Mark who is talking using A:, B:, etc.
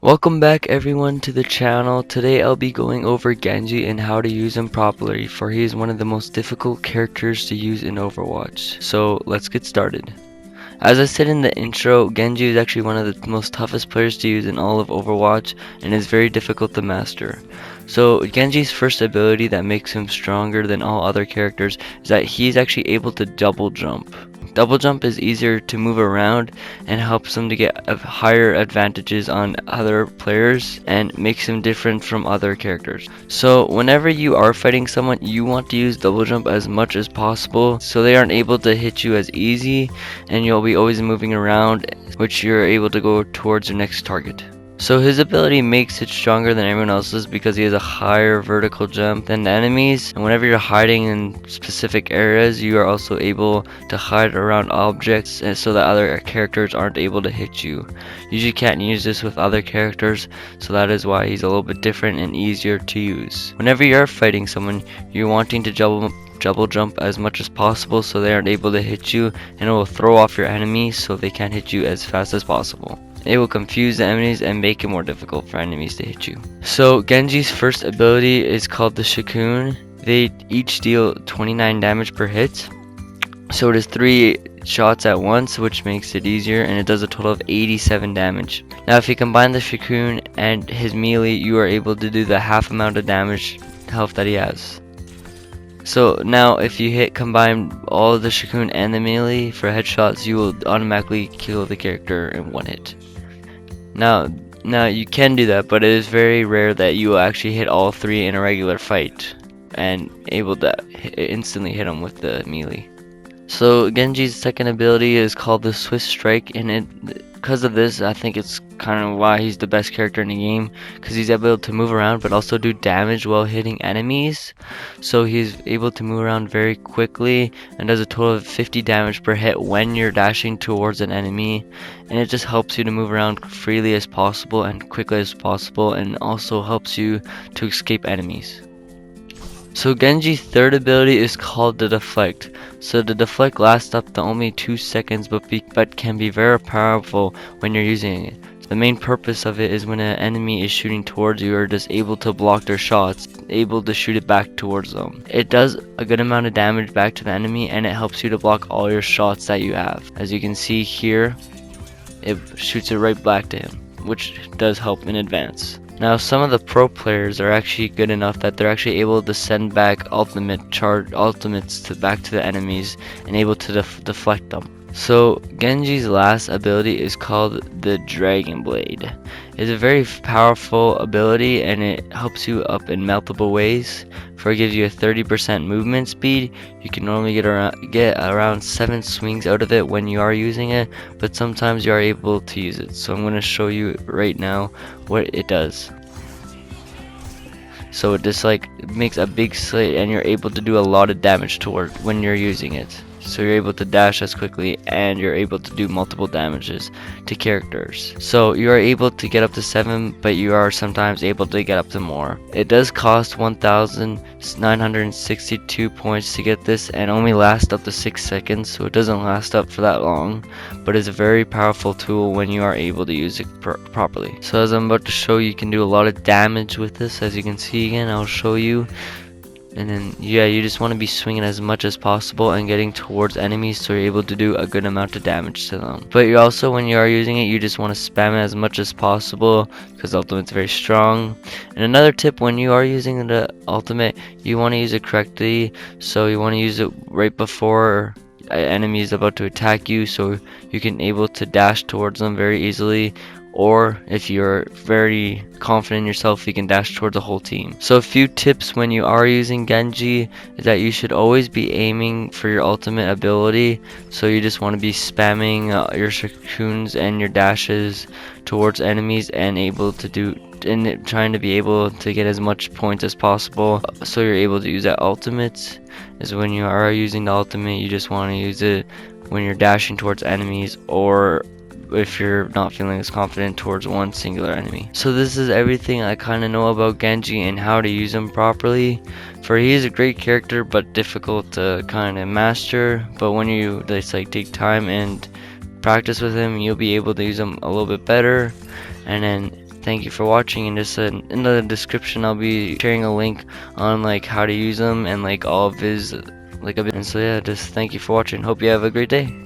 A: Welcome back everyone to the channel. Today I'll be going over Genji and how to use him properly, for he is one of the most difficult characters to use in Overwatch. So let's get started. As I said in the intro, Genji is actually one of the most toughest players to use in all of Overwatch and is very difficult to master. So Genji's first ability that makes him stronger than all other characters is that he's actually able to double jump. Double jump is easier to move around and helps him to get higher advantages on other players and makes him different from other characters. So whenever you are fighting someone, you want to use double jump as much as possible so they aren't able to hit you as easy, and you'll be always moving around, which you're able to go towards your next target. So his ability makes it stronger than everyone else's because he has a higher vertical jump than the enemies, and whenever you're hiding in specific areas, you are also able to hide around objects so that other characters aren't able to hit you. You usually can't use this with other characters, so that is why he's a little bit different and easier to use. Whenever you're fighting someone, you're wanting to double jump as much as possible so they aren't able to hit you, and it will throw off your enemies so they can't hit you as fast as possible. It will confuse the enemies and make it more difficult for enemies to hit you. So Genji's first ability is called the Shikun. They each deal 29 damage per hit. So it is 3 shots at once, which makes it easier, and it does a total of 87 damage. Now if you combine the Shikun and his melee, you are able to do the half amount of damage health that he has. So now if you combine all of the Shikun and the melee for headshots, you will automatically kill the character in one hit. Now you can do that, but it is very rare that you will actually hit all 3 in a regular fight and able to instantly hit them with the melee. So Genji's second ability is called the Swiss Strike, and because of this, I think it's kind of why he's the best character in the game, because he's able to move around but also do damage while hitting enemies. So he's able to move around very quickly and does a total of 50 damage per hit when you're dashing towards an enemy, and it just helps you to move around freely as possible and quickly as possible, and also helps you to escape enemies. So Genji's third ability is called the Deflect. So the Deflect lasts up to only 2 seconds, but can be very powerful when you're using it. The main purpose of it is when an enemy is shooting towards you, or just able to block their shots, able to shoot it back towards them. It does a good amount of damage back to the enemy, and it helps you to block all your shots that you have. As you can see here, it shoots it right back to him, which does help in advance. Now some of the pro players are actually good enough that they're actually able to send back ultimates back to the enemies and able to deflect them. So Genji's last ability is called the Dragon Blade. It's a very powerful ability, and it helps you up in multiple ways. It gives you a 30% movement speed. You can normally get around 7 swings out of it when you are using it, but sometimes you are able to use it. So I'm going to show you right now what it does. So it just makes a big slit, and you're able to do a lot of damage toward when you're using it. So you're able to dash as quickly, and you're able to do multiple damages to characters. So you are able to get up to 7, but you are sometimes able to get up to more. It does cost 1,962 points to get this, and only lasts up to 6 seconds, so it doesn't last up for that long, but it's a very powerful tool when you are able to use it properly. So as I'm about to show you, can do a lot of damage with this. As you can see again, I'll show you. And then you just want to be swinging as much as possible and getting towards enemies so you're able to do a good amount of damage to them. But you also, when you are using it, you just want to spam it as much as possible because ultimate's very strong. And another tip, when you are using the ultimate, you want to use it correctly. So you want to use it right before an enemy is about to attack you, so you can able to dash towards them very easily. Or if you're very confident in yourself, you can dash towards the whole team. So a few tips when you are using Genji is that you should always be aiming for your ultimate ability. So you just want to be spamming your Shikuns and your dashes towards enemies, and trying to be able to get as much points as possible so you're able to use that ultimate. Is when you are using the ultimate, you just want to use it when you're dashing towards enemies, or if you're not feeling as confident towards one singular enemy. So this is everything I kind of know about Genji and how to use him properly. For he is a great character but difficult to kind of master, but when you just take time and practice with him, you'll be able to use him a little bit better. And then thank you for watching, and just in the description I'll be sharing a link on like how to use them and like all of his like a bit. And so yeah, just thank you for watching. Hope you have a great day.